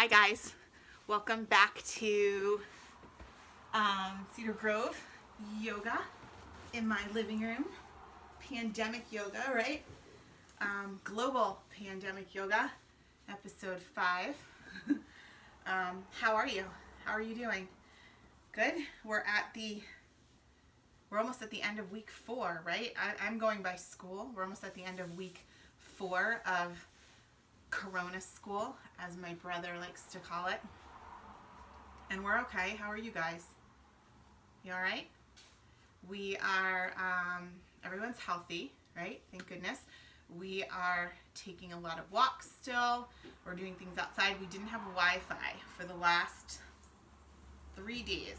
Hi guys, welcome back to Cedar Grove yoga in my living room. Pandemic yoga, right? Global pandemic yoga, episode 5. How are you? How are you doing? Good? We're almost at the end of week 4, right? I'm going by school. We're almost at the end of week 4 of Corona school, as my brother likes to call it. And we're okay. How are you guys? You all right? We are, everyone's healthy, right? Thank goodness. We are taking a lot of walks still. We're doing things outside. We didn't have Wi-Fi for the last 3 days.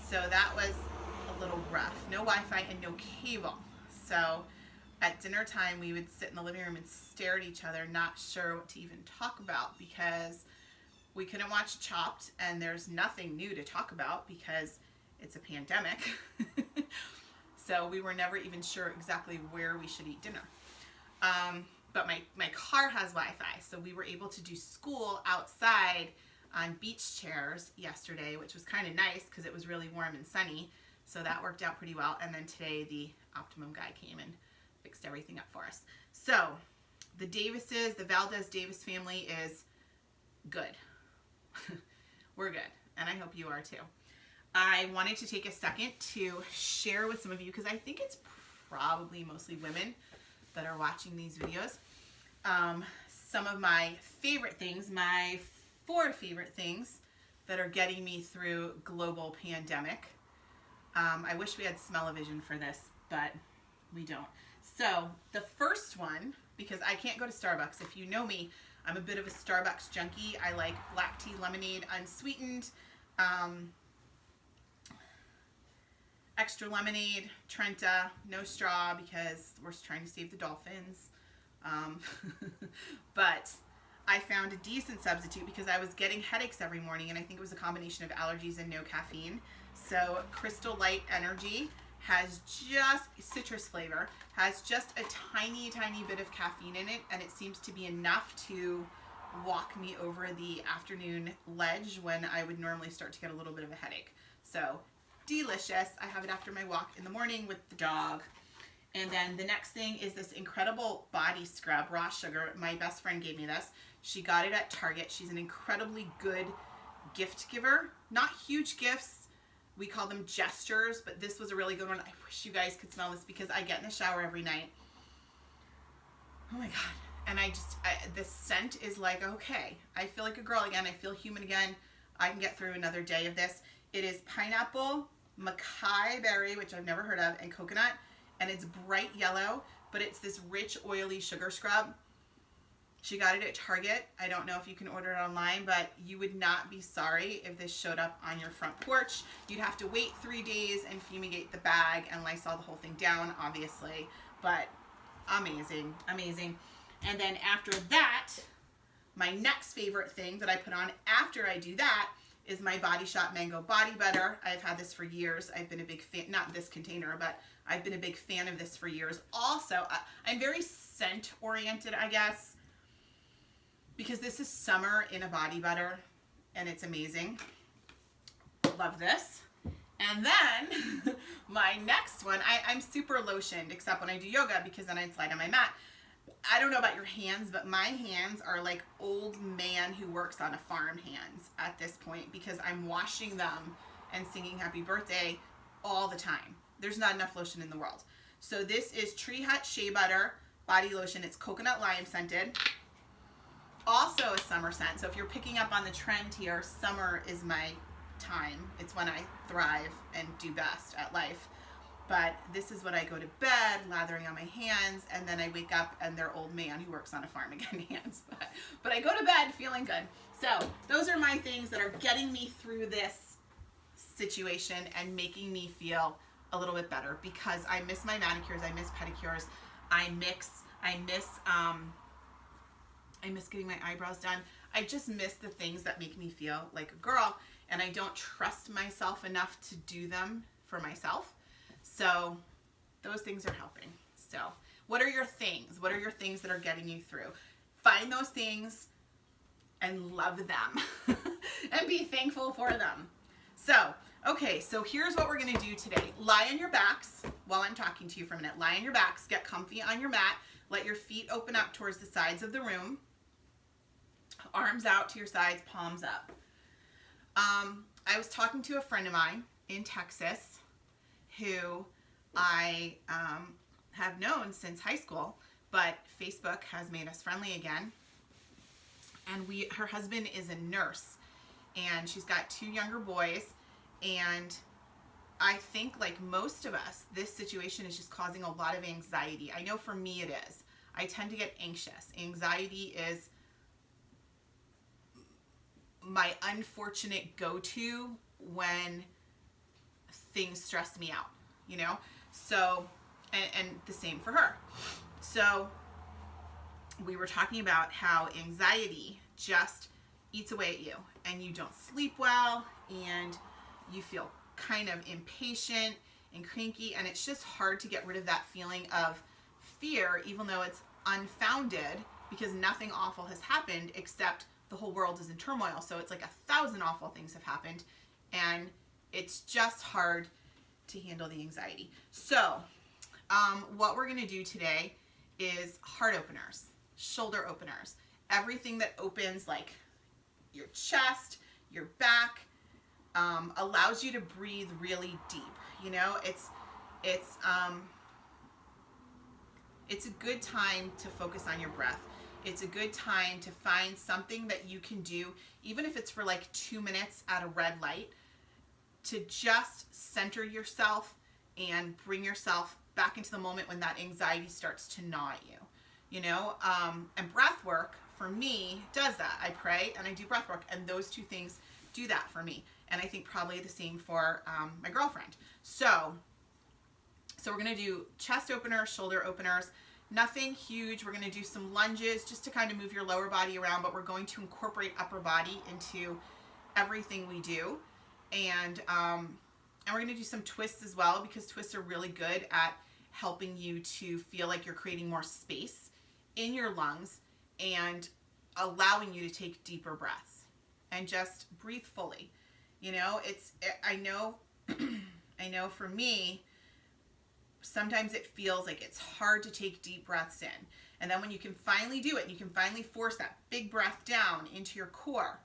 So that was a little rough. No Wi-Fi and no cable. So at dinner time, we would sit in the living room and stare at each other, not sure what to even talk about because we couldn't watch Chopped, and there's nothing new to talk about because it's a pandemic. So we were never even sure exactly where we should eat dinner. But my car has Wi-Fi, so we were able to do school outside on beach chairs yesterday, which was kind of nice because it was really warm and sunny. So that worked out pretty well. And then today the Optimum guy came and fixed everything up for us. So the Davises, the Valdez-Davis family is good. We're good, and I hope you are too. I wanted to take a second to share with some of you, because I think it's probably mostly women that are watching these videos, some of my favorite things, my 4 favorite things that are getting me through global pandemic. I wish we had smell-o-vision for this, but we don't. So the first one, because I can't go to Starbucks. If you know me, I'm a bit of a Starbucks junkie. I like black tea lemonade unsweetened, extra lemonade, Trenta, no straw because we're trying to save the dolphins. But I found a decent substitute because I was getting headaches every morning, and I think it was a combination of allergies and no caffeine. So Crystal Light Energy has just citrus flavor, has just a tiny bit of caffeine in it, and it seems to be enough to walk me over the afternoon ledge when I would normally start to get a little bit of a headache. So delicious. I have it after my walk in the morning with the dog. And then the next thing is this incredible body scrub, raw sugar. My best friend gave me this. She got it at Target. She's an incredibly good gift giver. Not huge gifts. We call them gestures, but this was a really good one. I wish you guys could smell this because I get in the shower every night. Oh my God. And the scent is like, okay, I feel like a girl again. I feel human again. I can get through another day of this. It is pineapple, Mackay berry, which I've never heard of, and coconut. And it's bright yellow, but it's this rich, oily sugar scrub. She got it at Target. I don't know if you can order it online, but you would not be sorry if this showed up on your front porch. You'd have to wait 3 days and fumigate the bag and Lysol the whole thing down, obviously. But amazing, amazing. And then after that, my next favorite thing that I put on after I do that is my Body Shop Mango Body Butter. I've had this for years. I've been a big fan, not this container, but I've been a big fan of this for years. Also, I'm very scent oriented, I guess, because this is summer in a body butter, and it's amazing. Love this. And then my next one, I'm super lotioned, except when I do yoga, because then I'd slide on my mat. I don't know about your hands, but my hands are like old man who works on a farm hands at this point, because I'm washing them and singing happy birthday all the time. There's not enough lotion in the world. So this is Tree Hut Shea Butter Body Lotion. It's coconut lime scented. Also a summer scent. So if you're picking up on the trend here, summer is my time. It's when I thrive and do best at life. But this is when I go to bed, lathering on my hands, and then I wake up and they're old man who works on a farm again hands. But I go to bed feeling good. So those are my things that are getting me through this situation and making me feel a little bit better, because I miss my manicures, I miss pedicures, I miss getting my eyebrows done. I just miss the things that make me feel like a girl, and I don't trust myself enough to do them for myself. So those things are helping. So what are your things? What are your things that are getting you through? Find those things, and love them and be thankful for them. So, okay, so here's what we're going to do today. Lie on your backs while I'm talking to you for a minute. Lie on your backs, get comfy on your mat. Let your feet open up towards the sides of the room. Arms out to your sides, palms up. I was talking to a friend of mine in Texas who I have known since high school, but Facebook has made us friendly again. And her husband is a nurse, and she's got 2 younger boys, and I think, like most of us, this situation is just causing a lot of anxiety. I know for me it is. I tend to get anxious. Anxiety is my unfortunate go-to when things stress me out, you know? So, and the same for her. So, we were talking about how anxiety just eats away at you, and you don't sleep well, and you feel kind of impatient and cranky, and it's just hard to get rid of that feeling of fear, even though it's unfounded, because nothing awful has happened except the whole world is in turmoil. So it's like 1,000 awful things have happened, and it's just hard to handle the anxiety. So what we're going to do today is heart openers, shoulder openers, everything that opens like your chest, your back, allows you to breathe really deep. You know, it's a good time to focus on your breath. It's a good time to find something that you can do, even if it's for like 2 minutes at a red light, to just center yourself and bring yourself back into the moment when that anxiety starts to gnaw at you. You know, and breath work for me does that. I pray and I do breath work, and those 2 things do that for me. And I think probably the same for my girlfriend. So we're going to do chest openers, shoulder openers, nothing huge. We're going to do some lunges just to kind of move your lower body around, but we're going to incorporate upper body into everything we do. And we're going to do some twists as well, because twists are really good at helping you to feel like you're creating more space in your lungs and allowing you to take deeper breaths and just breathe fully. You know, I know for me, sometimes it feels like it's hard to take deep breaths in. And then when you can finally do it, and you can finally force that big breath down into your core,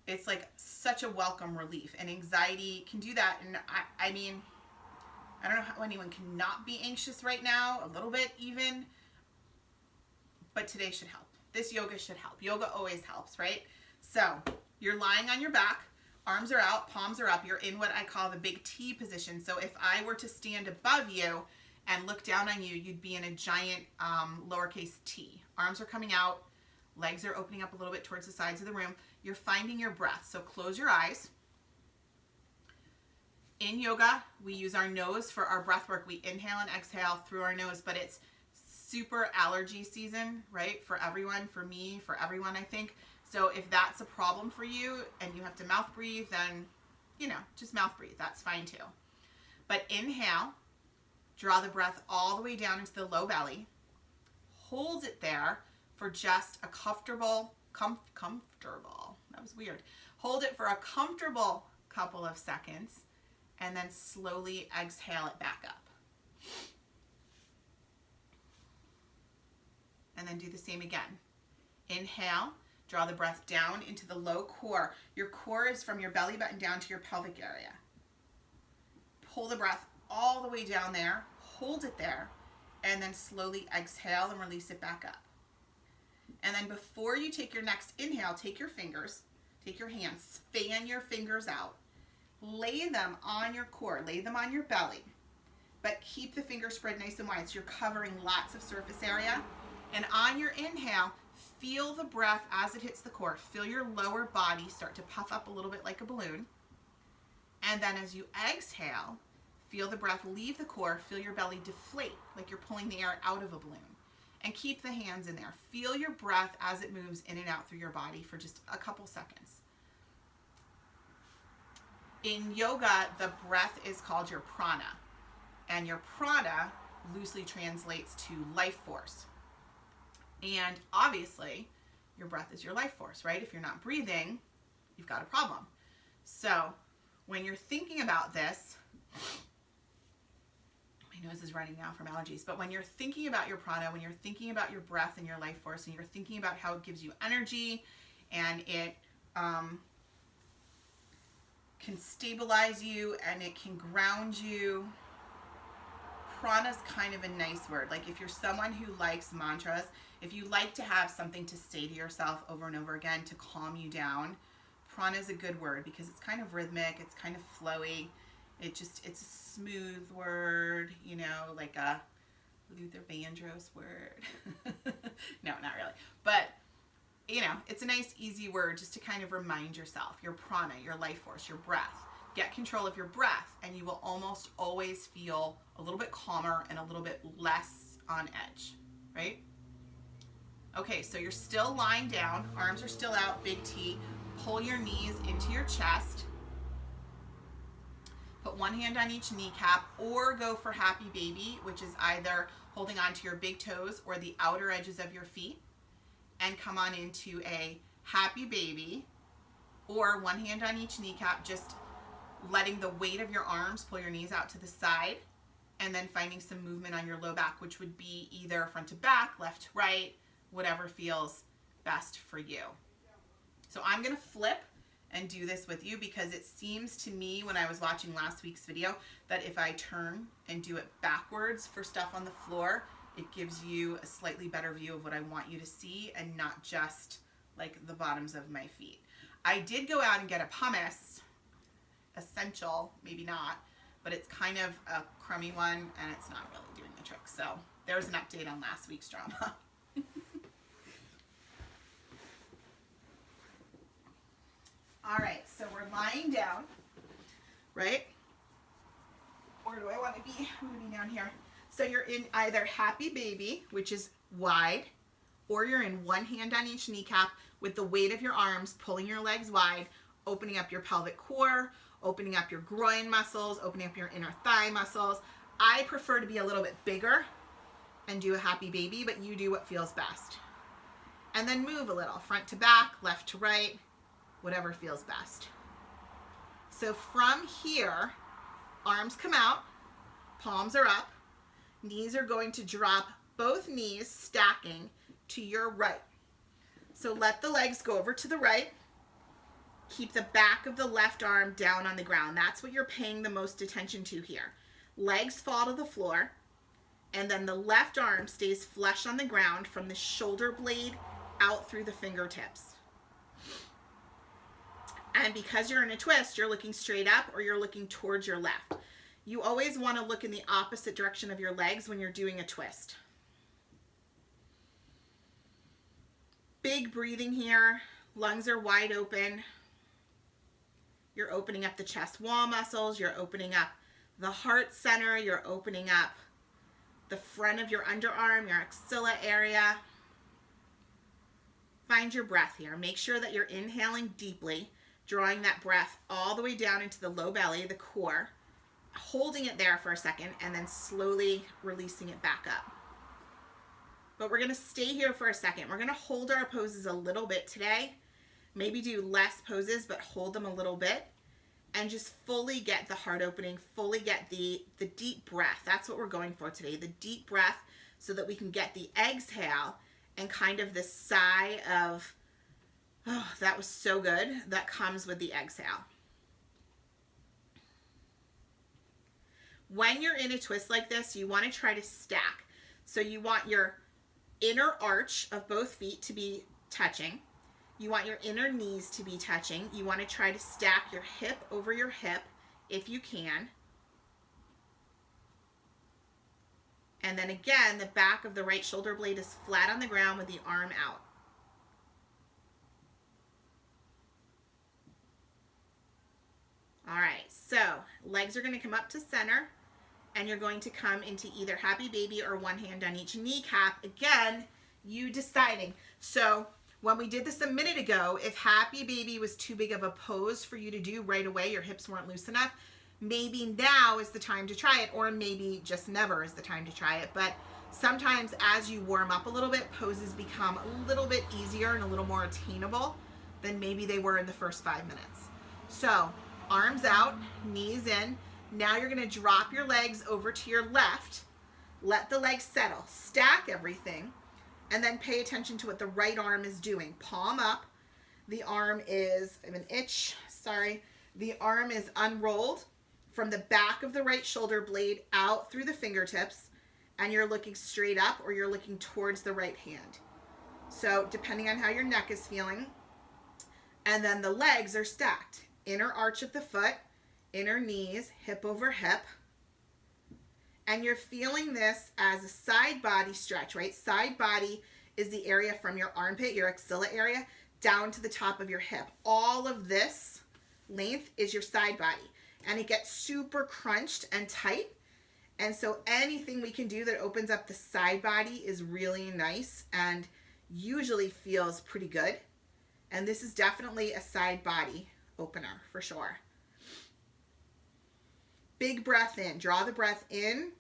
it's like such a welcome relief. And anxiety can do that. And I mean, I don't know how anyone can not be anxious right now, a little bit even, but today should help. This yoga should help. Yoga always helps, right? So you're lying on your back, arms are out, palms are up. You're in what I call the big T position. So if I were to stand above you and look down on you, you'd be in a giant lowercase t. Arms are coming out, legs are opening up a little bit towards the sides of the room. You're finding your breath. So close your eyes. In yoga, we use our nose for our breath work. We inhale and exhale through our nose, but it's super allergy season, right? For everyone, for me, for everyone, I think. So if that's a problem for you and you have to mouth breathe, then, you know, just mouth breathe. That's fine too. But inhale, draw the breath all the way down into the low belly. Hold it there for just a comfortable, that was weird. Hold it for a comfortable couple of seconds, and then slowly exhale it back up. And then do the same again. Inhale, draw the breath down into the low core. Your core is from your belly button down to your pelvic area. Pull the breath all the way down there, hold it there, and then slowly exhale and release it back up. And then before you take your next inhale, take your fingers, take your hands, fan your fingers out, lay them on your core, lay them on your belly, but keep the fingers spread nice and wide so you're covering lots of surface area. And on your inhale, feel the breath as it hits the core. Feel your lower body start to puff up a little bit like a balloon. And then as you exhale, feel the breath leave the core. Feel your belly deflate like you're pulling the air out of a balloon. And keep the hands in there. Feel your breath as it moves in and out through your body for just a couple seconds. In yoga, the breath is called your prana. And your prana loosely translates to life force. And obviously, your breath is your life force, right? If you're not breathing, you've got a problem. So when you're thinking about this, my nose is running now from allergies, but when you're thinking about your prana, when you're thinking about your breath and your life force, and you're thinking about how it gives you energy and it can stabilize you and it can ground you. Prana is kind of a nice word. Like if you're someone who likes mantras, if you like to have something to say to yourself over and over again to calm you down, prana is a good word because it's kind of rhythmic, it's kind of flowy. It's a smooth word, you know, like a Luther Vandross word. No, not really. But, you know, it's a nice, easy word just to kind of remind yourself, your prana, your life force, your breath. Get control of your breath and you will almost always feel a little bit calmer and a little bit less on edge, right? Okay, so you're still lying down, arms are still out, big T. Pull your knees into your chest. Put one hand on each kneecap or go for happy baby, which is either holding onto your big toes or the outer edges of your feet, and come on into a happy baby, or one hand on each kneecap, just letting the weight of your arms pull your knees out to the side, and then finding some movement on your low back, which would be either front to back, left to right, whatever feels best for you. So I'm going to flip and do this with you because it seems to me when I was watching last week's video that if I turn and do it backwards for stuff on the floor, it gives you a slightly better view of what I want you to see and not just like the bottoms of my feet. I did go out and get a pumice essential, maybe not, but it's kind of a crummy one and it's not really doing the trick. So there's an update on last week's drama. All right, so we're lying down, right? Or do I want to be? I'm going to be down here. So you're in either happy baby, which is wide, or you're in one hand on each kneecap with the weight of your arms pulling your legs wide, opening up your pelvic core, opening up your groin muscles, opening up your inner thigh muscles. I prefer to be a little bit bigger and do a happy baby, but you do what feels best. And then move a little, front to back, left to right, whatever feels best. So from here, arms come out, palms are up, knees are going to drop, both knees stacking to your right. So let the legs go over to the right. Keep the back of the left arm down on the ground. That's what you're paying the most attention to here. Legs fall to the floor, and then the left arm stays flush on the ground from the shoulder blade out through the fingertips. And because you're in a twist, you're looking straight up or you're looking towards your left. You always want to look in the opposite direction of your legs when you're doing a twist. Big breathing here. Lungs are wide open. You're opening up the chest wall muscles. You're opening up the heart center. You're opening up the front of your underarm, your axilla area. Find your breath here. Make sure that you're inhaling deeply, drawing that breath all the way down into the low belly, the core, holding it there for a second, and then slowly releasing it back up. But we're going to stay here for a second. We're going to hold our poses a little bit today. Maybe do less poses, but hold them a little bit. And just fully get the heart opening, fully get the deep breath. That's what we're going for today, the deep breath, so that we can get the exhale and kind of the sigh of, oh, that was so good, that comes with the exhale. When you're in a twist like this, you want to try to stack. So you want your inner arch of both feet to be touching. You want your inner knees to be touching. You want to try to stack your hip over your hip if you can. And then again, the back of the right shoulder blade is flat on the ground with the arm out. All right, so legs are going to come up to center, and you're going to come into either happy baby or one hand on each kneecap. Again, you deciding. So when we did this a minute ago, if happy baby was too big of a pose for you to do right away, your hips weren't loose enough, maybe now is the time to try it, or maybe just never is the time to try it. But Sometimes as you warm up a little bit, poses become a little bit easier and a little more attainable than maybe they were in the first 5 minutes. So arms out, knees in. Now you're going to drop your legs over to your left. Let the legs settle. Stack everything. And then pay attention to what the right arm is doing. Palm up. The arm is, I have an itch, sorry. The arm is unrolled from the back of the right shoulder blade out through the fingertips. And you're looking straight up or you're looking towards the right hand. So depending on how your neck is feeling. And then the legs are stacked. Inner arch of the foot, inner knees, hip over hip. And you're feeling this as a side body stretch, right? Side body is the area from your armpit, your axilla area, down to the top of your hip. All of this length is your side body. And it gets super crunched and tight. And so anything we can do that opens up the side body is really nice and usually feels pretty good. And this is definitely a side body opener for sure. Big breath in. Draw the breath in,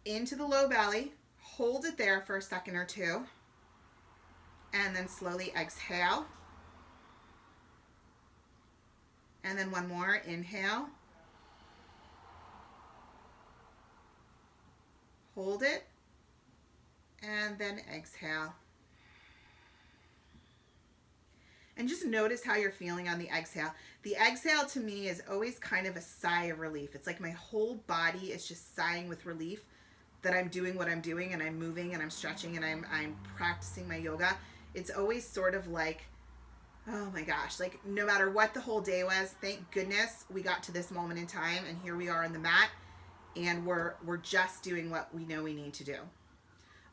into the low belly. Hold it there for a second or two. And then slowly exhale. And then one more. Inhale. Hold it. And then exhale. And just notice how you're feeling on the exhale. The exhale to me is always kind of a sigh of relief. It's like my whole body is just sighing with relief that I'm doing what I'm doing and I'm moving and I'm stretching and I'm practicing my yoga. It's always sort of like, oh my gosh, like no matter what the whole day was, thank goodness we got to this moment in time and here we are on the mat and we're just doing what we know we need to do.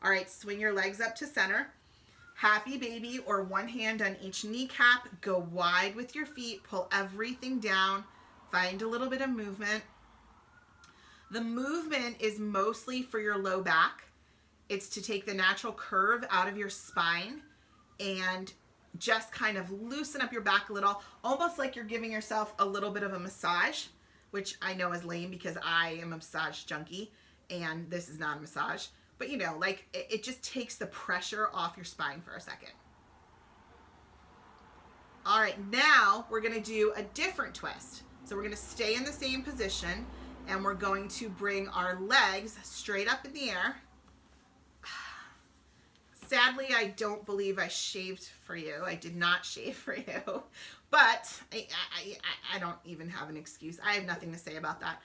All right, swing your legs up to center. Happy baby or one hand on each kneecap. Go wide with your feet. Pull everything down. Find a little bit of movement. The movement is mostly for your low back. It's to take the natural curve out of your spine and just kind of loosen up your back a little, almost like you're giving yourself a little bit of a massage, which I know is lame because I am a massage junkie and this is not a massage. But you know, like it just takes the pressure off your spine for a second. All right, now we're gonna do a different twist. So we're gonna stay in the same position and we're going to bring our legs straight up in the air. Sadly, I don't believe I shaved for you. I did not shave for you, but I don't even have an excuse. I have nothing to say about that.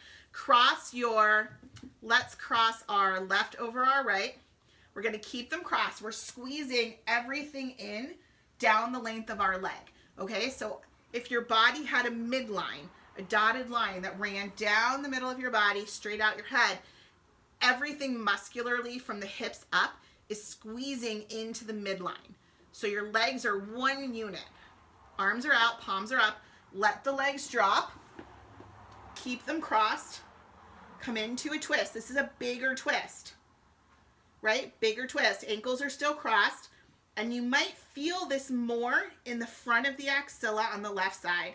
Let's cross our left over our right. We're going to keep them crossed. We're squeezing everything in down the length of our leg. Okay, so if your body had a midline, a dotted line that ran down the middle of your body, straight out your head, everything muscularly from the hips up is squeezing into the midline. So your legs are one unit. Arms are out, palms are up. Let the legs drop. Keep them crossed. Come into a twist. This is a bigger twist, right? Bigger twist. Ankles are still crossed. And you might feel this more in the front of the axilla on the left side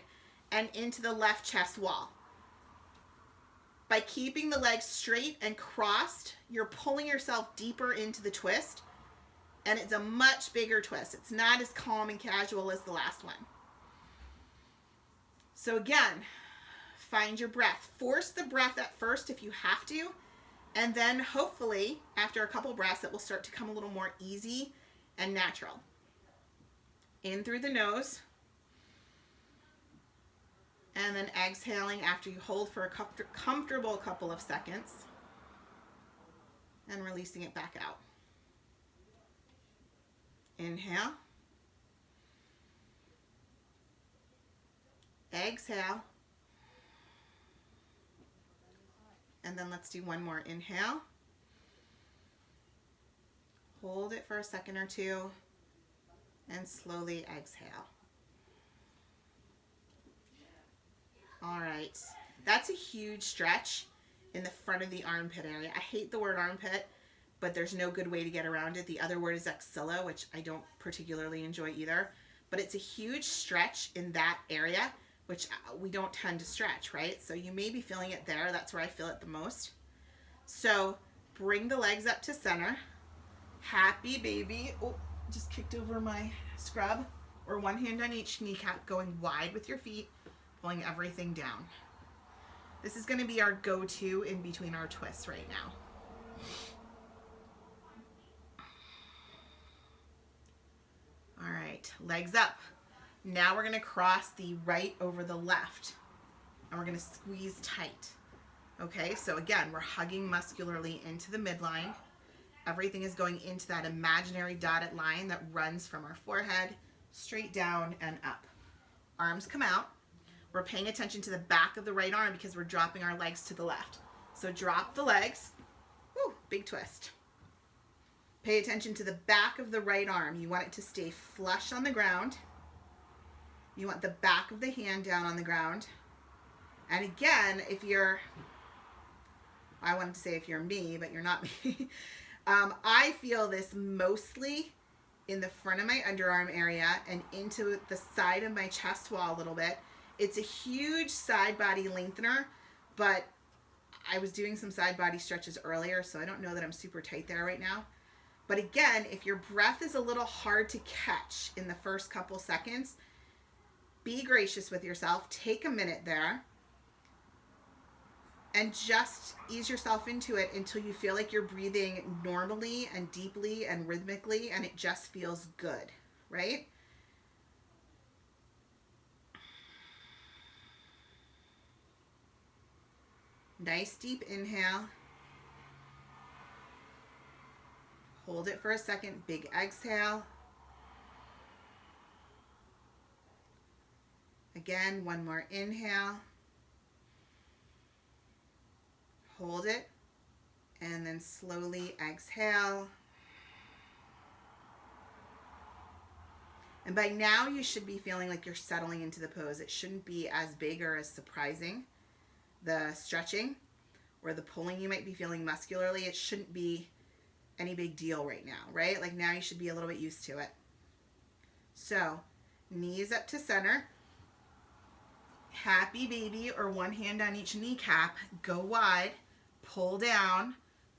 and into the left chest wall. By keeping the legs straight and crossed, you're pulling yourself deeper into the twist, and it's a much bigger twist. It's not as calm and casual as the last one. So again, find your breath. Force the breath at first if you have to, and then hopefully, after a couple breaths, it will start to come a little more easy and natural. In through the nose. And then exhaling after you hold for a comfortable couple of seconds. And releasing it back out. Inhale. Exhale. And then let's do one more. Inhale. Hold it for a second or two. And slowly exhale. All right, that's a huge stretch in the front of the armpit area. I hate the word armpit, but there's no good way to get around it. The other word is axilla, which I don't particularly enjoy either. But it's a huge stretch in that area, which we don't tend to stretch, right? So you may be feeling it there. That's where I feel it the most. So Bring the legs up to center. Happy baby. Oh, just kicked over my scrub. Or one hand on each kneecap, going wide with your feet, pulling everything down. This is going to be our go-to in between our twists right now. All right, legs up. Now we're going to cross the right over the left, and we're going to squeeze tight. Okay, so again, we're hugging muscularly into the midline. Everything is going into that imaginary dotted line that runs from our forehead straight down and up. Arms come out. We're paying attention to the back of the right arm because we're dropping our legs to the left. So drop the legs. Woo, big twist. Pay attention to the back of the right arm. You want it to stay flush on the ground. You want the back of the hand down on the ground. And again, if you're, I wanted to say if you're me, but you're not me. I feel this mostly in the front of my underarm area and into the side of my chest wall a little bit. It's a huge side body lengthener, but I was doing some side body stretches earlier, so I don't know that I'm super tight there right now. But again, if your breath is a little hard to catch in the first couple seconds, be gracious with yourself. Take a minute there and just ease yourself into it until you feel like you're breathing normally and deeply and rhythmically, and it just feels good, right? Nice deep inhale. Hold it for a second. Big exhale. Again, one more inhale. Hold it, and then slowly exhale. And by now you should be feeling like you're settling into the pose. It shouldn't be as big or as surprising. The stretching or the pulling you might be feeling muscularly, it shouldn't be any big deal right now, right? Like now you should be a little bit used to it. So, knees up to center. Happy baby, or one hand on each kneecap. Go wide. Pull down,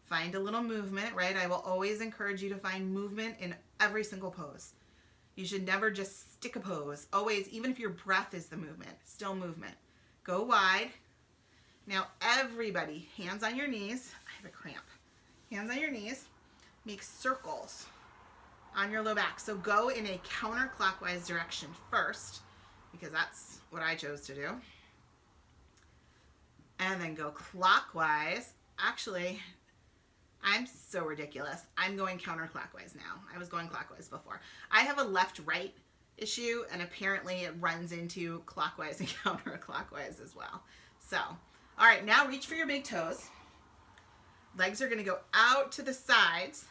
find a little movement, right? I will always encourage you to find movement in every single pose. You should never just stick a pose. Always, even if your breath is the movement, still movement. Go wide. Now everybody, hands on your knees. I have a cramp. Hands on your knees. Make circles on your low back. So go in a counterclockwise direction first, because that's what I chose to do. And then go clockwise. Actually, I'm so ridiculous. I'm going counterclockwise now. I was going clockwise before. I have a left-right issue, and apparently it runs into clockwise and counterclockwise as well. So, all right, now reach for your big toes. Legs are going to go out to the sides.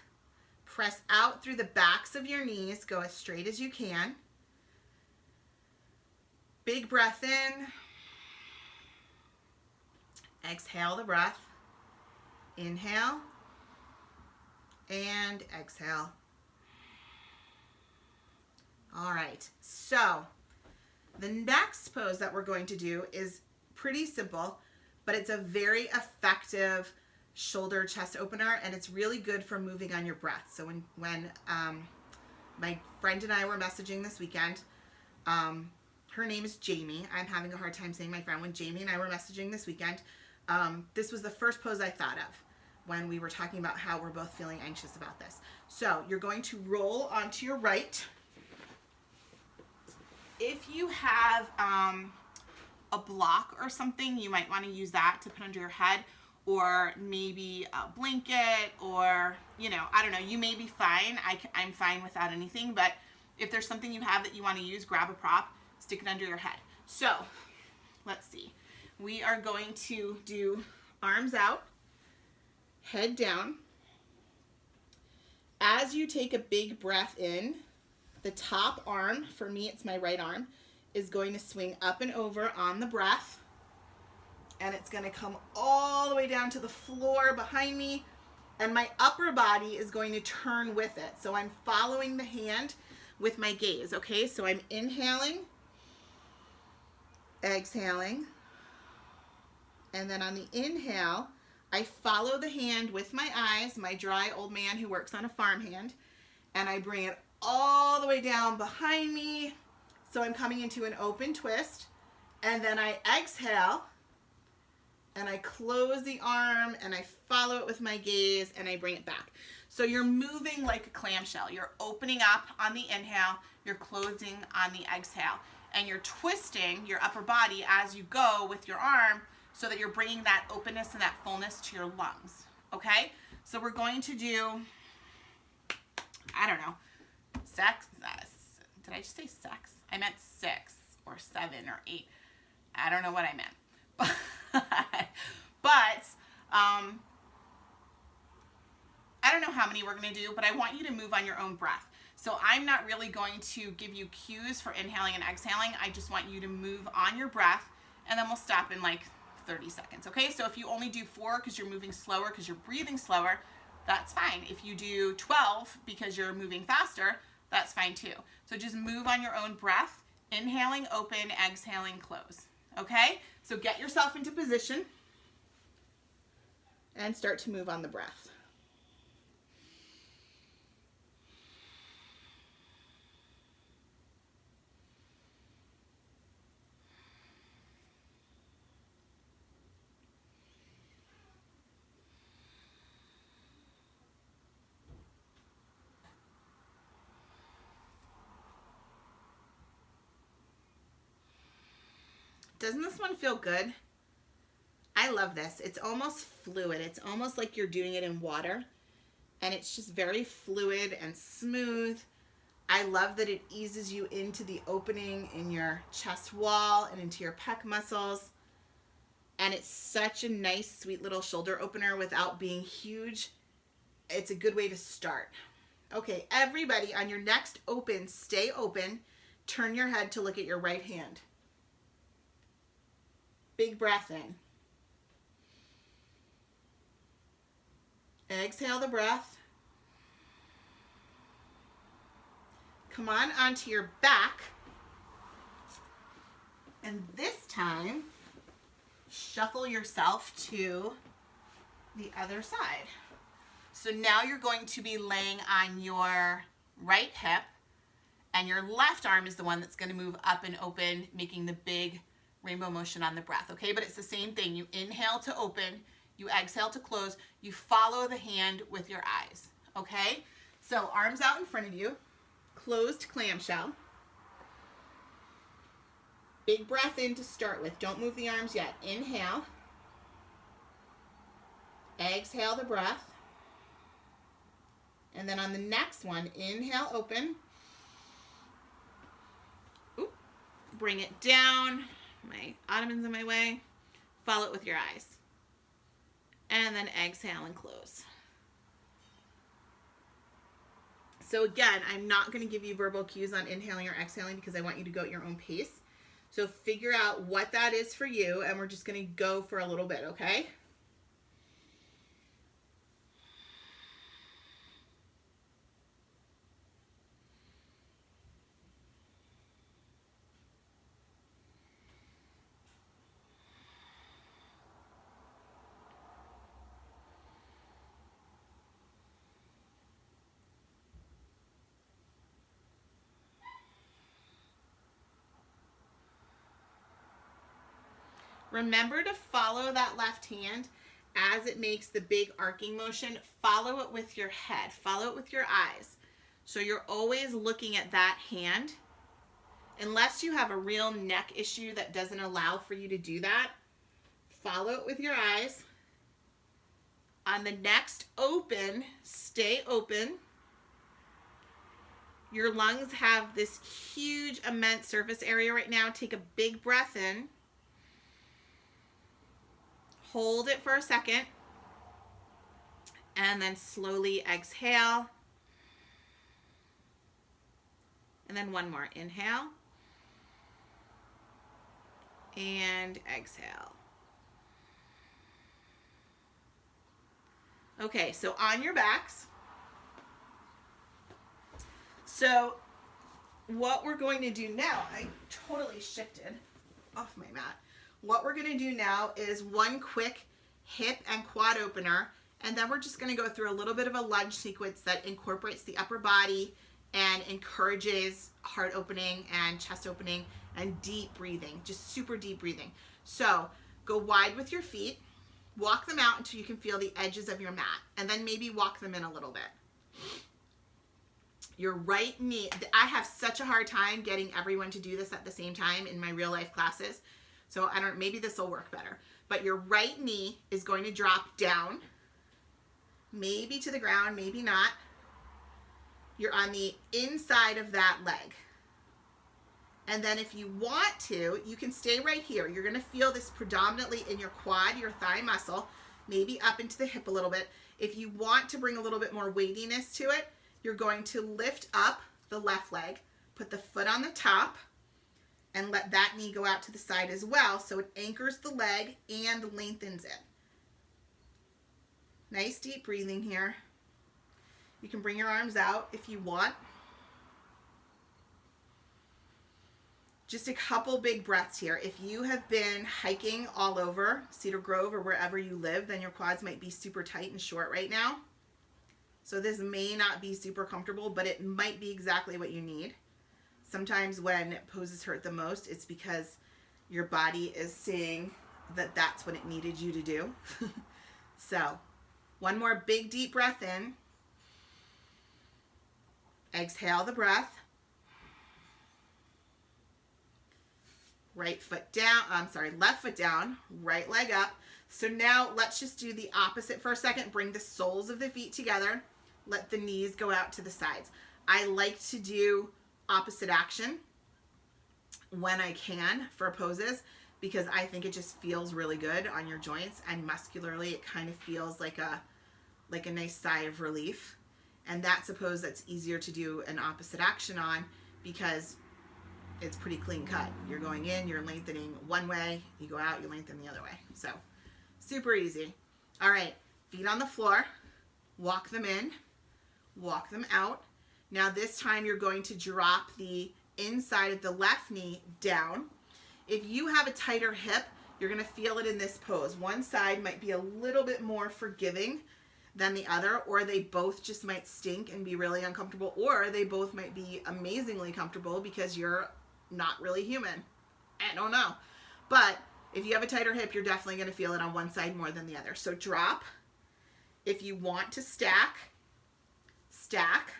Press out through the backs of your knees. Go as straight as you can. Big breath in. Exhale the breath. Inhale. And exhale. All right, so the next pose that we're going to do is pretty simple, but it's a very effective shoulder chest opener, and it's really good for moving on your breath. So when my friend and I were messaging this weekend, her name is Jamie. I'm having a hard time saying my friend. When Jamie and I were messaging this weekend, this was the first pose I thought of when we were talking about how we're both feeling anxious about this. So you're going to roll onto your right. If you have a block or something, you might want to use that to put under your head, or maybe a blanket, or, you know, I don't know, you may be fine. I'm fine without anything, but if there's something you have that you want to use, grab a prop, stick it under your head. So let's see. We are going to do arms out, head down. As you take a big breath in, the top arm, for me it's my right arm, is going to swing up and over on the breath, and it's going to come all the way down to the floor behind me, and my upper body is going to turn with it. So I'm following the hand with my gaze, okay? So I'm inhaling, exhaling, and then on the inhale, I follow the hand with my eyes, my dry old man who works on a farm hand, and I bring it all the way down behind me. So I'm coming into an open twist, and then I exhale, and I close the arm, and I follow it with my gaze, and I bring it back. So you're moving like a clamshell. You're opening up on the inhale, you're closing on the exhale, and you're twisting your upper body as you go with your arm so that you're bringing that openness and that fullness to your lungs, okay? So we're going to do, I don't know, did I just say sex? I meant 6 or 7 or 8. I don't know what I meant. But I don't know how many we're going to do, but I want you to move on your own breath. So I'm not really going to give you cues for inhaling and exhaling. I just want you to move on your breath, and then we'll stop in like 30 seconds, okay? So if you only do 4 because you're moving slower, because you're breathing slower, that's fine. If you do 12 because you're moving faster, that's fine too. So just move on your own breath, inhaling, open, exhaling, close, okay? So get yourself into position and start to move on the breath. Doesn't this one feel good? I love this. It's almost fluid. It's almost like you're doing it in water, and it's just very fluid and smooth. I love that it eases you into the opening in your chest wall and into your pec muscles. And it's such a nice, sweet little shoulder opener without being huge. It's a good way to start. Okay, everybody, on your next open, stay open. Turn your head to look at your right hand. Big breath in. Exhale the breath. Come on onto your back. And this time, shuffle yourself to the other side. So now you're going to be laying on your right hip, and your left arm is the one that's going to move up and open, making the big rainbow motion on the breath, okay? But it's the same thing. You inhale to open, you exhale to close, you follow the hand with your eyes, okay? So arms out in front of you, closed clamshell. Big breath in to start with. Don't move the arms yet. Inhale. Exhale the breath. And then on the next one, inhale, open. Oop. Bring it down. My ottoman's in my way. Follow it with your eyes. And then exhale and close. So again, I'm not going to give you verbal cues on inhaling or exhaling because I want you to go at your own pace. So figure out what that is for you, and we're just going to go for a little bit, okay? Remember to follow that left hand as it makes the big arcing motion. Follow it with your head. Follow it with your eyes. So you're always looking at that hand. Unless you have a real neck issue that doesn't allow for you to do that, follow it with your eyes. On the next open, stay open. Your lungs have this huge, immense surface area right now. Take a big breath in. Hold it for a second, and then slowly exhale. And then one more. Inhale. And exhale. Okay, so on your backs. So what we're going to do now, I totally shifted off my mat. What we're going to do now is one quick hip and quad opener, and then we're just going to go through a little bit of a lunge sequence that incorporates the upper body and encourages heart opening and chest opening and deep breathing, just super deep breathing. So go wide with your feet, walk them out until you can feel the edges of your mat, and then maybe walk them in a little bit. Your right knee, I have such a hard time getting everyone to do this at the same time in my real life classes. So maybe this will work better. But your right knee is going to drop down, maybe to the ground, maybe not. You're on the inside of that leg. And then if you want to, you can stay right here. You're gonna feel this predominantly in your quad, your thigh muscle, maybe up into the hip a little bit. If you want to bring a little bit more weightiness to it, you're going to lift up the left leg, put the foot on the top, and let that knee go out to the side as well, so it anchors the leg and lengthens it. Nice deep breathing here. You can bring your arms out if you want. Just a couple big breaths here. If you have been hiking all over Cedar Grove or wherever you live, then your quads might be super tight and short right now. So this may not be super comfortable, but it might be exactly what you need. Sometimes when poses hurt the most, it's because your body is saying that that's what it needed you to do. So one more big deep breath in. Exhale the breath. Left foot down, right leg up. So now let's just do the opposite for a second. Bring the soles of the feet together. Let the knees go out to the sides. I like to do opposite action when I can for poses because I think it just feels really good on your joints, and muscularly it kind of feels like a nice sigh of relief. And that's a pose that's easier to do an opposite action on because it's pretty clean cut. You're going in, you're lengthening one way, you go out, you lengthen the other way. So super easy. All right, feet on the floor, walk them in, walk them out. Now this time you're going to drop the inside of the left knee down. If you have a tighter hip, you're gonna feel it in this pose. One side might be a little bit more forgiving than the other, or they both just might stink and be really uncomfortable, or they both might be amazingly comfortable because you're not really human. I don't know. But if you have a tighter hip, you're definitely gonna feel it on one side more than the other. So drop. If you want to stack, stack.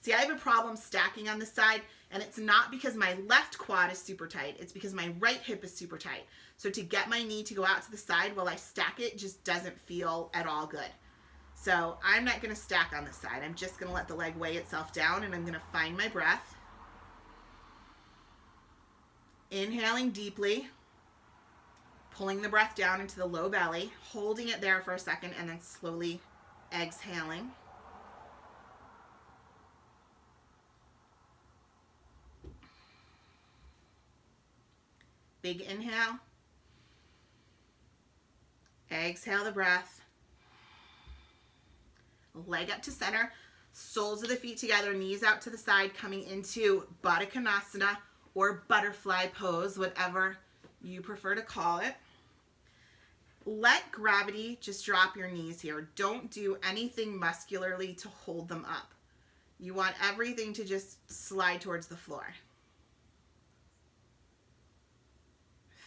See, I have a problem stacking on this side, and it's not because my left quad is super tight. It's because my right hip is super tight. So to get my knee to go out to the side while I stack it just doesn't feel at all good. So I'm not gonna stack on this side. I'm just gonna let the leg weigh itself down, and I'm gonna find my breath. Inhaling deeply, pulling the breath down into the low belly, holding it there for a second, and then slowly exhaling. Big inhale. Exhale the breath. Leg up to center, soles of the feet together, knees out to the side, coming into Baddha Konasana or butterfly pose, whatever you prefer to call it. Let gravity just drop your knees here. Don't do anything muscularly to hold them up. You want everything to just slide towards the floor.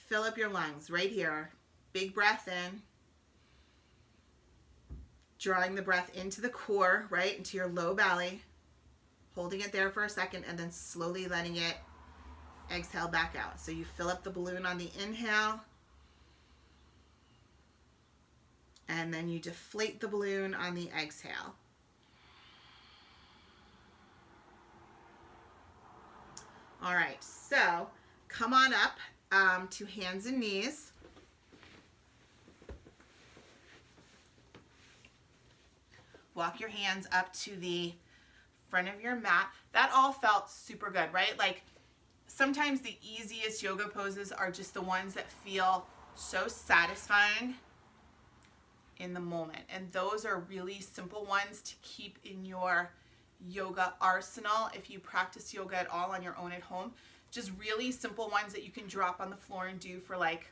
Fill up your lungs right here. Big breath in. Drawing the breath into the core, right, into your low belly. Holding it there for a second and then slowly letting it exhale back out. So you fill up the balloon on the inhale. And then you deflate the balloon on the exhale. All right, so come on up to hands and knees. Walk your hands up to the front of your mat. That all felt super good, right? Like sometimes the easiest yoga poses are just the ones that feel so satisfying in the moment. And those are really simple ones to keep in your yoga arsenal if you practice yoga at all on your own at home. Just really simple ones that you can drop on the floor and do for like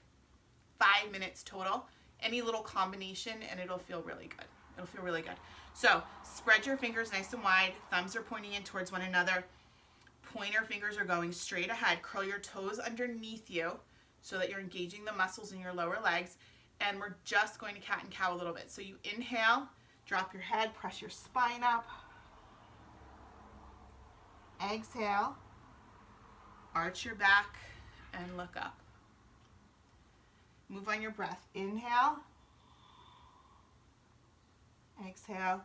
5 minutes total. any little combination, and it'll feel really good. It'll feel really good. So spread your fingers nice and wide. Thumbs are pointing in towards one another. Pointer fingers are going straight ahead. Curl your toes underneath you so that you're engaging the muscles in your lower legs. And we're just going to cat and cow a little bit. So you inhale, drop your head, press your spine up. Exhale, arch your back, and look up. Move on your breath. Inhale, exhale.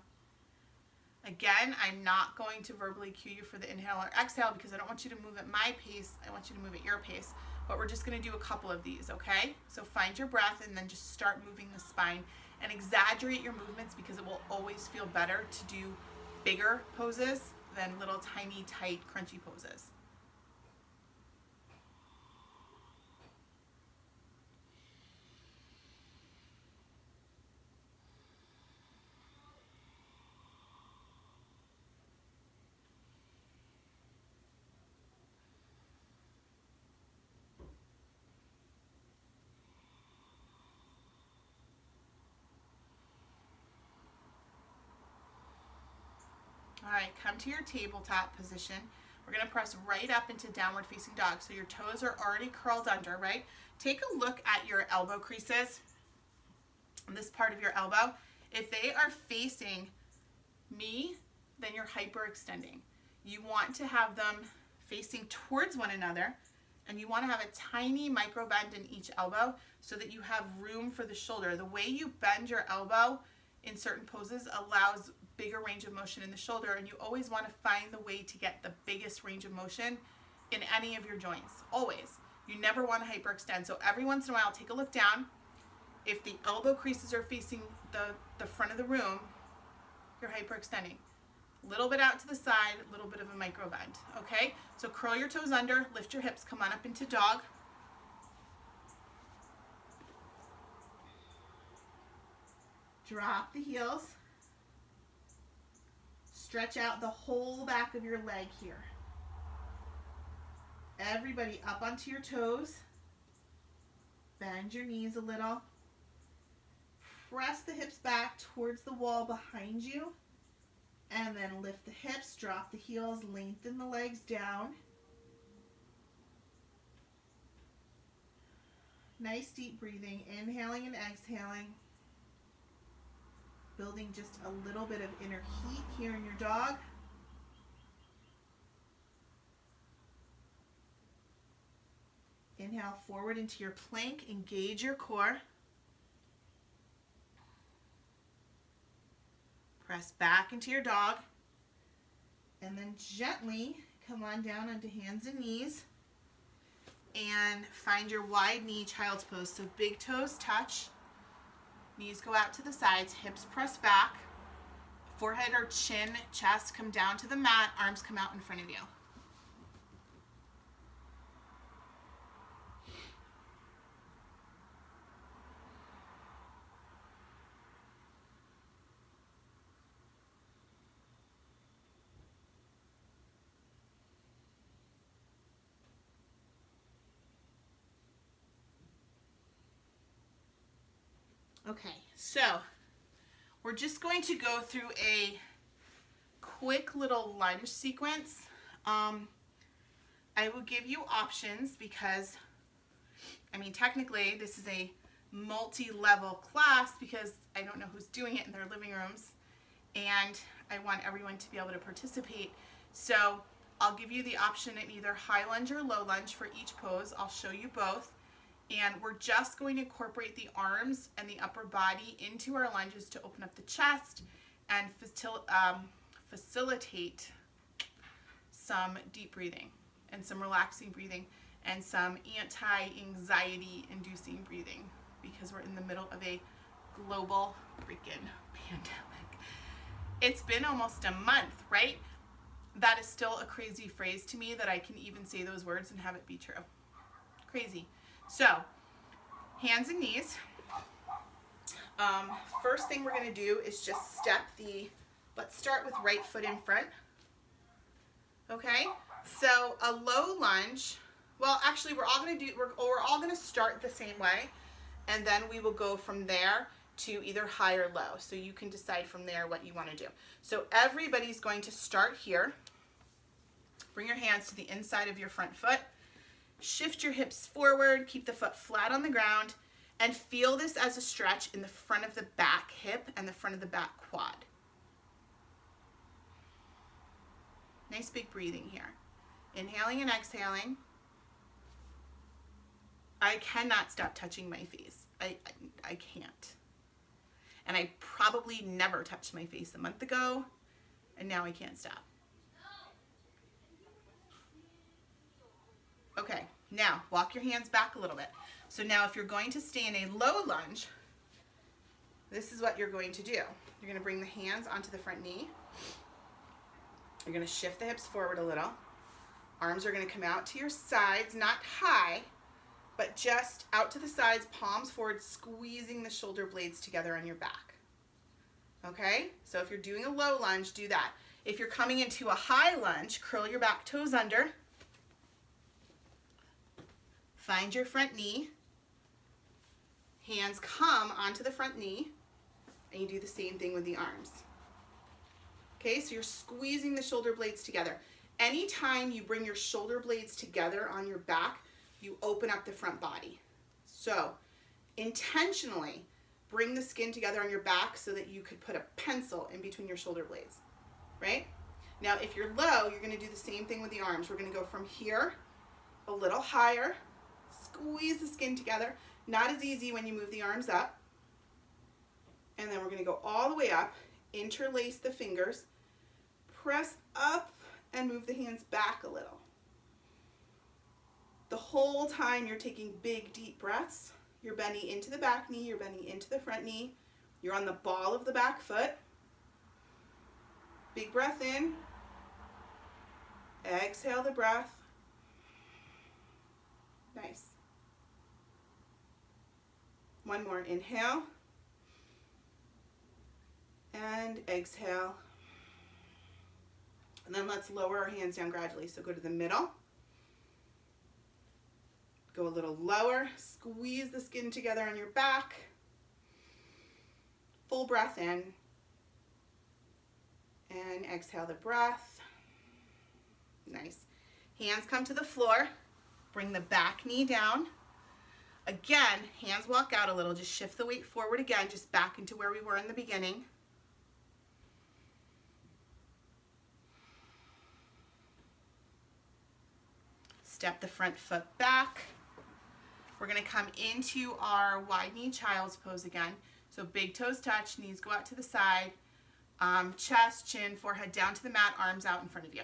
Again, I'm not going to verbally cue you for the inhale or exhale because I don't want you to move at my pace. I want you to move at your pace. But we're just going to do a couple of these, okay? So find your breath and then just start moving the spine and exaggerate your movements because it will always feel better to do bigger poses than little tiny, tight, crunchy poses. All right, come to your tabletop position. We're going to press right up into downward facing dog. So your toes are already curled under, right? Take a look at your elbow creases, this part of your elbow. If they are facing me, then you're hyperextending. You want to have them facing towards one another, and you want to have a tiny micro bend in each elbow so that you have room for the shoulder. The way you bend your elbow in certain poses allows bigger range of motion in the shoulder, and you always want to find the way to get the biggest range of motion in any of your joints. Always. You never want to hyperextend. So every once in a while, take a look down. If the elbow creases are facing the front of the room, you're hyperextending. A little bit out to the side, a little bit of a micro bend. Okay? So curl your toes under, lift your hips, come on up into dog. Drop the heels. Stretch out the whole back of your leg here. Everybody up onto your toes. Bend your knees a little. Press the hips back towards the wall behind you. And then lift the hips, drop the heels, lengthen the legs down. Nice deep breathing, inhaling and exhaling. Building just a little bit of inner heat here in your dog. Inhale forward into your plank, engage your core. Press back into your dog. And then gently come on down onto hands and knees. And find your wide knee child's pose. So big toes touch. Knees go out to the sides, hips press back, forehead or chin, chest come down to the mat, arms come out in front of you. Okay, so we're just going to go through a quick little lunge sequence. I will give you options because, I mean, technically this is a multi-level class because I don't know who's doing it in their living rooms, and I want everyone to be able to participate. So I'll give you the option in either high lunge or low lunge for each pose. I'll show you both. And we're just going to incorporate the arms and the upper body into our lunges to open up the chest and facilitate some deep breathing and some relaxing breathing and some anti-anxiety inducing breathing because we're in the middle of a global freaking pandemic. It's been almost a month, right? That is still a crazy phrase to me that I can even say those words and have it be true. Crazy. So, hands and knees. First thing we're going to do is just step let's start with right foot in front. Okay? So, a low lunge. Well, actually, we're all going to start the same way. and then we will go from there to either high or low. So you can decide from there what you want to do. So everybody's going to start here. Bring your hands to the inside of your front foot. Shift your hips forward, keep the foot flat on the ground, and feel this as a stretch in the front of the back hip and the front of the back quad. Nice big breathing here. Inhaling and exhaling. I cannot stop touching my face. I can't. And I probably never touched my face a month ago, and now I can't stop. Okay, now walk your hands back a little bit. So now if you're going to stay in a low lunge, this is what you're going to do. You're going to bring the hands onto the front knee. You're going to shift the hips forward a little. Arms are going to come out to your sides, not high, but just out to the sides, palms forward, squeezing the shoulder blades together on your back. Okay? So if you're doing a low lunge, do that. If you're coming into a high lunge, curl your back toes under. Find your front knee. Hands come onto the front knee, and you do the same thing with the arms. Okay, so you're squeezing the shoulder blades together. Anytime you bring your shoulder blades together on your back, you open up the front body. So intentionally bring the skin together on your back so that you could put a pencil in between your shoulder blades, right? Now, if you're low, you're going to do the same thing with the arms. We're going to go from here a little higher, squeeze the skin together. Not as easy when you move the arms up. And then we're going to go all the way up, interlace the fingers, press up, and move the hands back a little. The whole time you're taking big, deep breaths. You're bending into the back knee, you're bending into the front knee. You're on the ball of the back foot. Big breath in. Exhale the breath. Nice. One more, inhale. And exhale. And then let's lower our hands down gradually. So go to the middle. Go a little lower. Squeeze the skin together on your back. Full breath in. And exhale the breath. Nice. Hands come to the floor. Bring the back knee down. Again, hands walk out a little. Just shift the weight forward again, just back into where we were in the beginning. Step the front foot back. We're going to come into our wide knee child's pose again. So big toes touch, knees go out to the side, chest, chin, forehead down to the mat, arms out in front of you.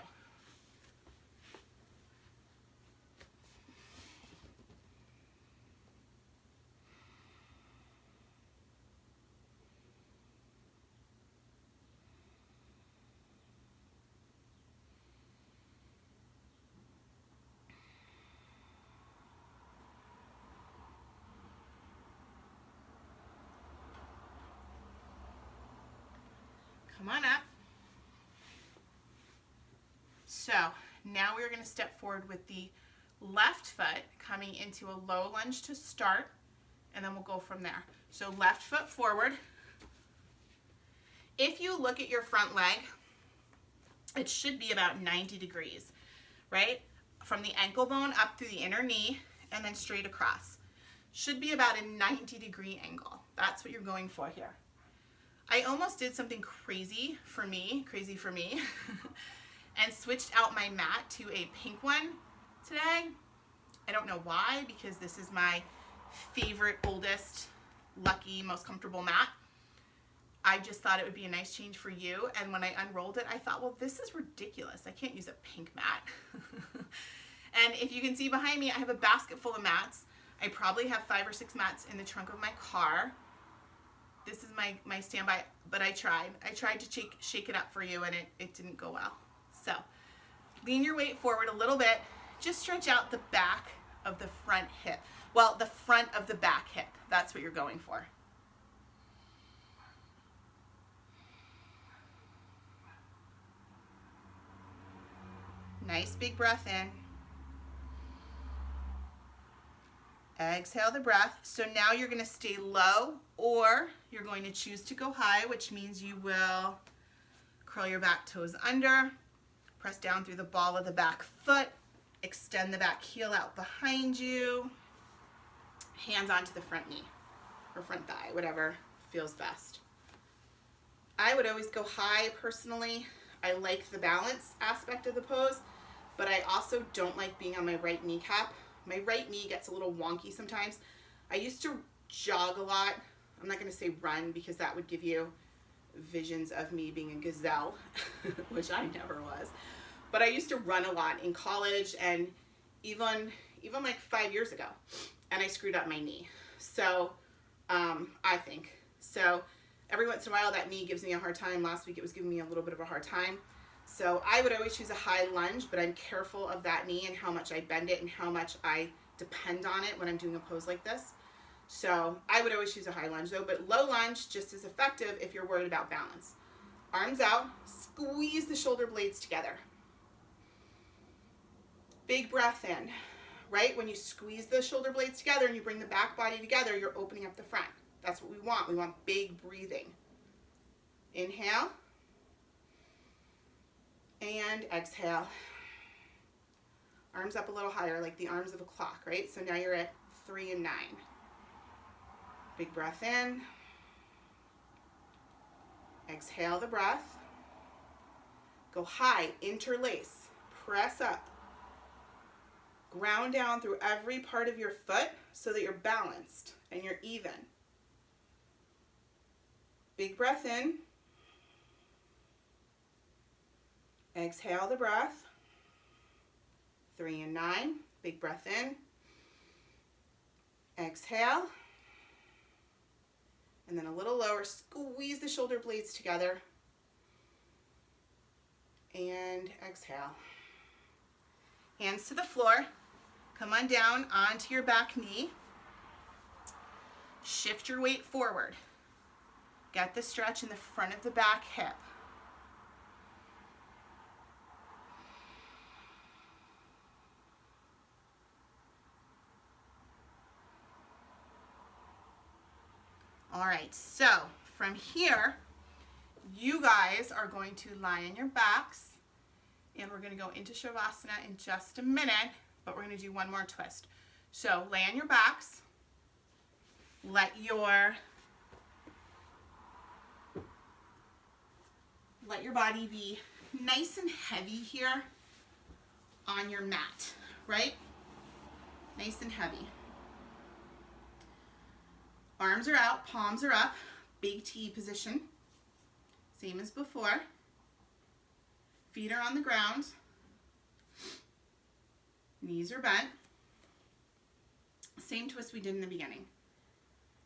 Come on up. So now we're going to step forward with the left foot coming into a low lunge to start, and then we'll go from there. So left foot forward. If you look at your front leg, it should be about 90 degrees, right? From the ankle bone up through the inner knee and then straight across. Should be about a 90-degree angle. That's what you're going for here. I almost did something crazy for me, and switched out my mat to a pink one today. I don't know why, because this is my favorite, oldest, lucky, most comfortable mat. I just thought it would be a nice change for you, and when I unrolled it, I thought, well, this is ridiculous. I can't use a pink mat. And if you can see behind me, I have a basket full of mats. I probably have 5 or 6 mats in the trunk of my car. This is my standby, but I tried. I tried to shake it up for you, and it didn't go well. So lean your weight forward a little bit. Just stretch out the back of the front hip. Well, the front of the back hip. That's what you're going for. Nice big breath in. Exhale the breath. So now you're going to stay low, or you're going to choose to go high, which means you will curl your back toes under, press down through the ball of the back foot, extend the back heel out behind you, hands onto the front knee or front thigh, whatever feels best. I would always go high personally. I like the balance aspect of the pose, but I also don't like being on my right kneecap. My right knee gets a little wonky sometimes. I used to jog a lot. I'm not going to say run because that would give you visions of me being a gazelle, which I never was. But I used to run a lot in college and even like 5 years ago, and I screwed up my knee. So I think so. Every once in a while, that knee gives me a hard time. Last week, it was giving me a little bit of a hard time. So I would always choose a high lunge, but I'm careful of that knee and how much I bend it and how much I depend on it when I'm doing a pose like this. So I would always choose a high lunge though, but low lunge just as effective if you're worried about balance. Arms out, squeeze the shoulder blades together. Big breath in, right? When you squeeze the shoulder blades together and you bring the back body together, you're opening up the front. That's what we want. We want big breathing. Inhale. And exhale. Arms up a little higher, like the arms of a clock, right? So now you're at 3 and 9. Big breath in. Exhale the breath. Go high, interlace, press up. Ground down through every part of your foot so that you're balanced and you're even. Big breath in. Exhale the breath. 3 and 9. Big breath in. Exhale. And then a little lower. Squeeze the shoulder blades together. And exhale. Hands to the floor. Come on down onto your back knee. Shift your weight forward. Get the stretch in the front of the back hip. All right, so from here, you guys are going to lie on your backs, and we're going to go into Shavasana in just a minute, but we're going to do one more twist. So lay on your backs, let your body be nice and heavy here on your mat, right? Nice and heavy. Arms are out, palms are up, big T position. Same as before. Feet are on the ground. Knees are bent. Same twist we did in the beginning,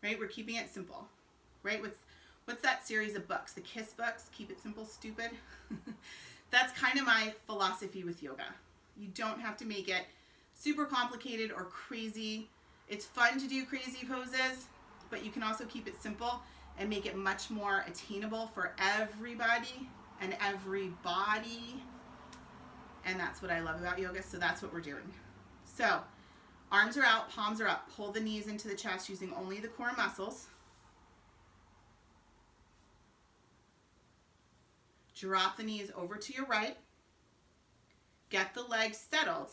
right? We're keeping it simple, right? What's that series of books? The KISS books, Keep It Simple, Stupid. That's kind of my philosophy with yoga. You don't have to make it super complicated or crazy. It's fun to do crazy poses, but you can also keep it simple and make it much more attainable for everybody and every body. And that's what I love about yoga, so that's what we're doing. So, arms are out, palms are up. Pull the knees into the chest using only the core muscles. Drop the knees over to your right. Get the legs settled.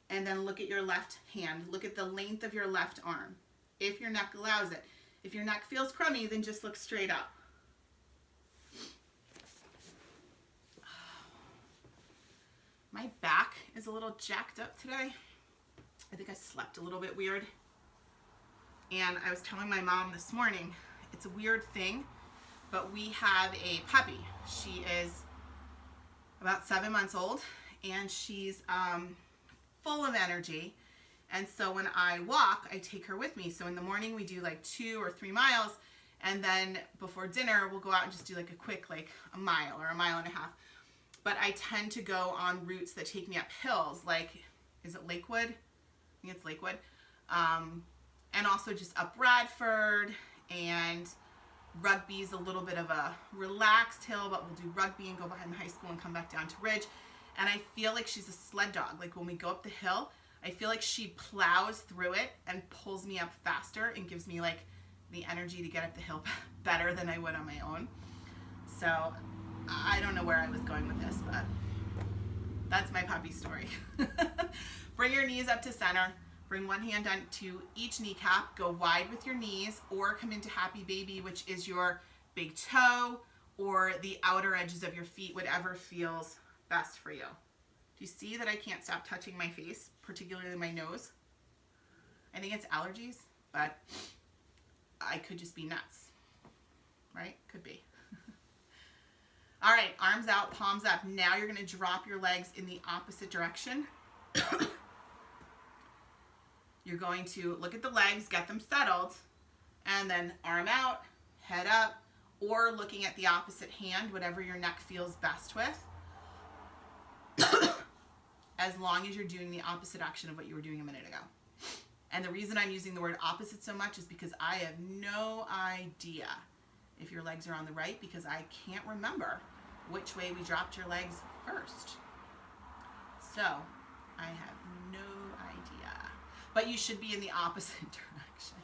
And then look at your left hand. Look at the length of your left arm, if your neck allows it. If your neck feels crummy, then just look straight up. My back is a little jacked up today. I think I slept a little bit weird. And I was telling my mom this morning, it's a weird thing, but we have a puppy. She is about 7 months old, and she's full of energy. And so when I walk, I take her with me. So in the morning we do like 2 or 3 miles, and then before dinner we'll go out and just do like a quick, like a mile or a mile and a half. But I tend to go on routes that take me up hills, like, is it Lakewood? I think it's Lakewood. And also just up Bradford, and rugby's a little bit of a relaxed hill, but we'll do rugby and go behind the high school and come back down to Ridge. And I feel like she's a sled dog. Like when we go up the hill, I feel like she plows through it and pulls me up faster and gives me like the energy to get up the hill better than I would on my own. So I don't know where I was going with this, but that's my puppy story. Bring your knees up to center. Bring one hand onto each kneecap. Go wide with your knees, or come into happy baby, which is your big toe or the outer edges of your feet, whatever feels best for you. Do you see that I can't stop touching my face, particularly my nose? I think it's allergies, but I could just be nuts, right? Could be. All right, arms out, palms up. Now you're going to drop your legs in the opposite direction. You're going to look at the legs, get them settled, and then arm out, head up, or looking at the opposite hand, whatever your neck feels best with, as long as you're doing the opposite action of what you were doing a minute ago. And the reason I'm using the word opposite so much is because I have no idea if your legs are on the right, because I can't remember which way we dropped your legs first. So I have no idea. But you should be in the opposite direction.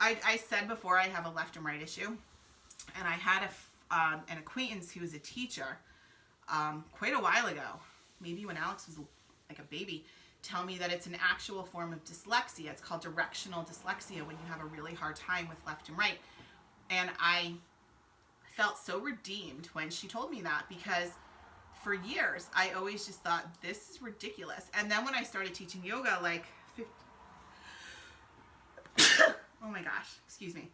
I said before I have a left and right issue, and I had an acquaintance who was a teacher quite a while ago, maybe when Alex was like a baby, tell me that it's an actual form of dyslexia. It's called directional dyslexia, when you have a really hard time with left and right. And I felt so redeemed when she told me that, because for years I always just thought, this is ridiculous. And then when I started teaching yoga, like oh my gosh, excuse me.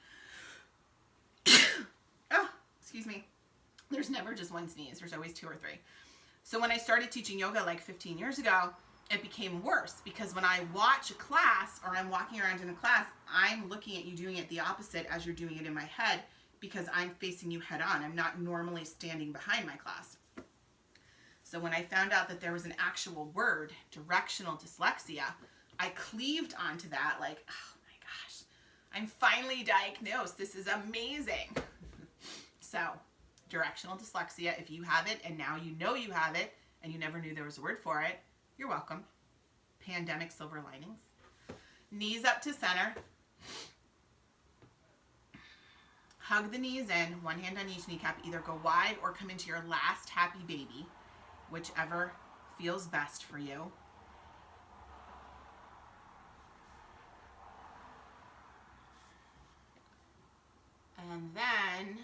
Oh, excuse me. There's never just one sneeze. There's always two or three. So when I started teaching yoga like 15 years ago, it became worse, because when I watch a class or I'm walking around in a class, I'm looking at you doing it the opposite as you're doing it in my head, because I'm facing you head on. I'm not normally standing behind my class. So when I found out that there was an actual word, directional dyslexia, I cleaved onto that like, oh my gosh, I'm finally diagnosed. This is amazing. So directional dyslexia, if you have it and now you know you have it and you never knew there was a word for it, you're welcome. Pandemic silver linings. Knees up to center. Hug the knees in, one hand on each kneecap. Either go wide or come into your last happy baby, whichever feels best for you. And then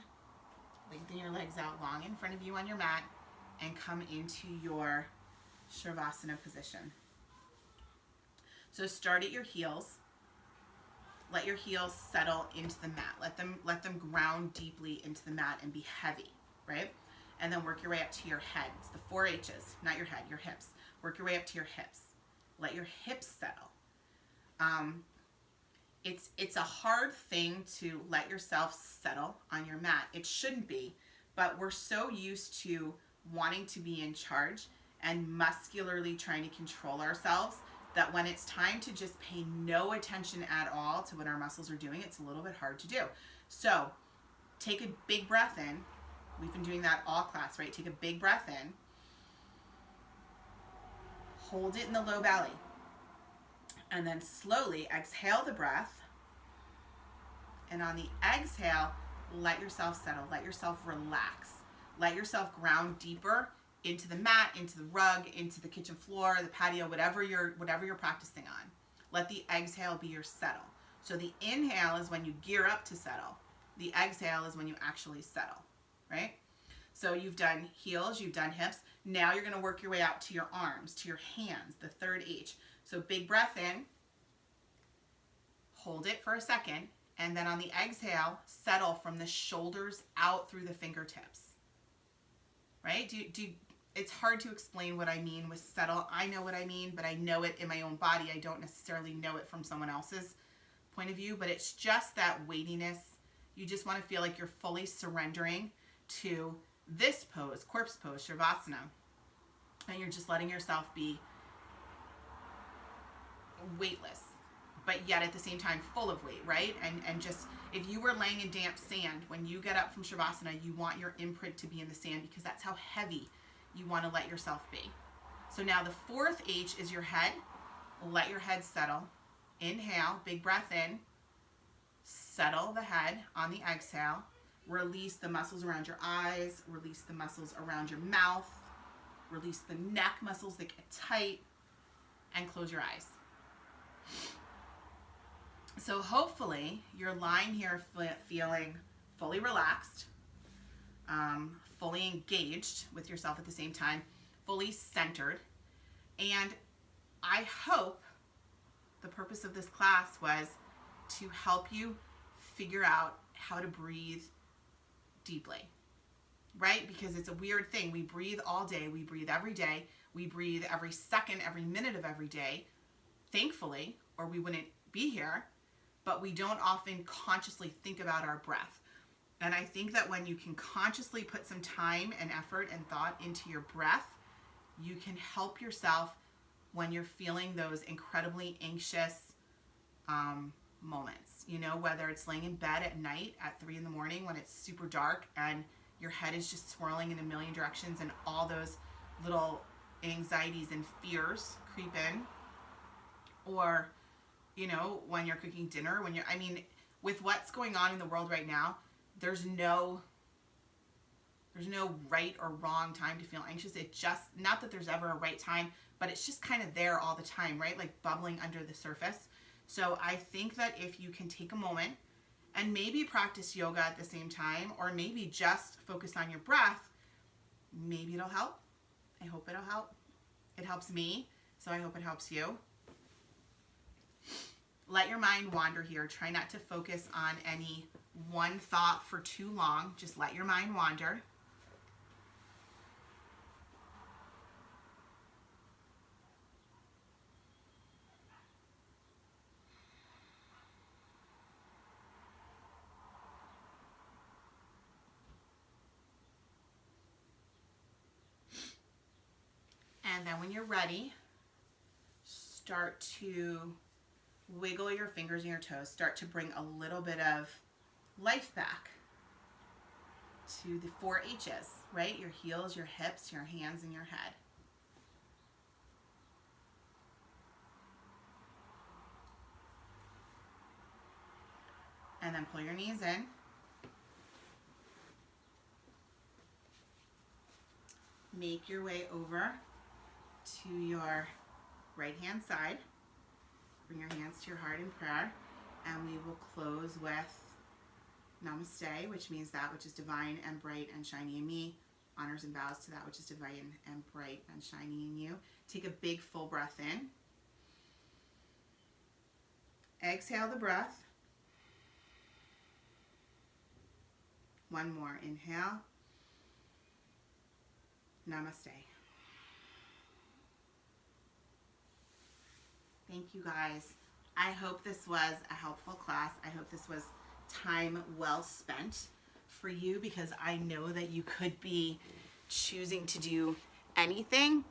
lengthen your legs out long in front of you on your mat and come into your Shavasana position. So start at your heels. Let your heels settle into the mat. Let them ground deeply into the mat and be heavy, right? And then work your way up to your head. It's the 4 H's, not your head, your hips. Work your way up to your hips. Let your hips settle. It's a hard thing to let yourself settle on your mat. It shouldn't be, but we're so used to wanting to be in charge and muscularly trying to control ourselves that when it's time to just pay no attention at all to what our muscles are doing, it's a little bit hard to do. So take a big breath in. We've been doing that all class, right? Take a big breath in. Hold it in the low belly. And then slowly exhale the breath. And on the exhale, let yourself settle. Let yourself relax. Let yourself ground deeper into the mat, into the rug, into the kitchen floor, the patio, whatever you're practicing on. Let the exhale be your settle. So the inhale is when you gear up to settle. The exhale is when you actually settle, right? So you've done heels, you've done hips. Now you're going to work your way out to your arms, to your hands, the 3rd H. So big breath in. Hold it for a second. And then on the exhale, settle from the shoulders out through the fingertips. Right? It's hard to explain what I mean with settle. I know what I mean, but I know it in my own body. I don't necessarily know it from someone else's point of view, but it's just that weightiness. You just want to feel like you're fully surrendering to this pose, corpse pose, Shavasana. And you're just letting yourself be weightless, but yet at the same time full of weight, right? And just, if you were laying in damp sand, when you get up from Shavasana, you want your imprint to be in the sand because that's how heavy you want to let yourself be. So now the 4th H is your head. let your head settle. Inhale, big breath in. Settle the head on the exhale. Release the muscles around your eyes. Release the muscles around your mouth. Release the neck muscles that get tight. And close your eyes. So hopefully you're lying here feeling fully relaxed, fully engaged with yourself at the same time, fully centered. And I hope the purpose of this class was to help you figure out how to breathe deeply, right? Because it's a weird thing. We breathe all day. We breathe every day. We breathe every second, every minute of every day, thankfully, or we wouldn't be here, but we don't often consciously think about our breath. And I think that when you can consciously put some time and effort and thought into your breath, you can help yourself when you're feeling those incredibly anxious moments, you know, whether it's laying in bed at night at 3 a.m. when it's super dark and your head is just swirling in a million directions and all those little anxieties and fears creep in, or, you know, when you're cooking dinner, with what's going on in the world right now, there's no right or wrong time to feel anxious. It just, not that there's ever a right time, but it's just kind of there all the time, right? Like bubbling under the surface. So I think that if you can take a moment and maybe practice yoga at the same time, or maybe just focus on your breath, maybe it'll help. I hope it'll help. It helps me, so I hope it helps you. Let your mind wander here. Try not to focus on any one thought for too long. Just let your mind wander. And then when you're ready, start to wiggle your fingers and your toes. Start to bring a little bit of life back to the 4 H's, right? Your heels, your hips, your hands, and your head. And then pull your knees in. Make your way over to your right hand side. Bring your hands to your heart in prayer, and we will close with Namaste, which means that which is divine and bright and shiny in me honors and bows to that which is divine and bright and shiny in you. Take a big full breath in. Exhale the breath. One more. Inhale. Namaste. Thank you guys. I hope this was a helpful class. I hope this was time well spent for you, because I know that you could be choosing to do anything.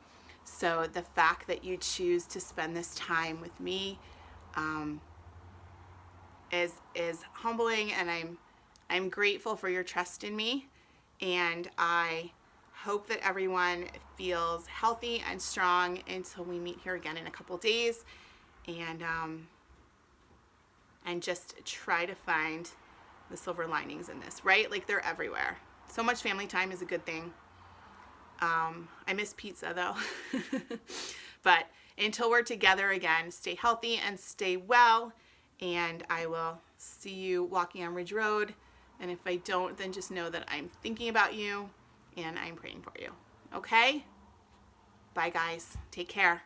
So the fact that you choose to spend this time with me is humbling, and I'm grateful for your trust in me, and I hope that everyone feels healthy and strong until we meet here again in a couple days, and just try to find the silver linings in this, right? Like, they're everywhere. So much family time is a good thing. I miss pizza though. But until we're together again, stay healthy and stay well, and I will see you walking on Ridge Road. And if I don't, then just know that I'm thinking about you and I'm praying for you. Okay? Bye guys. Take care.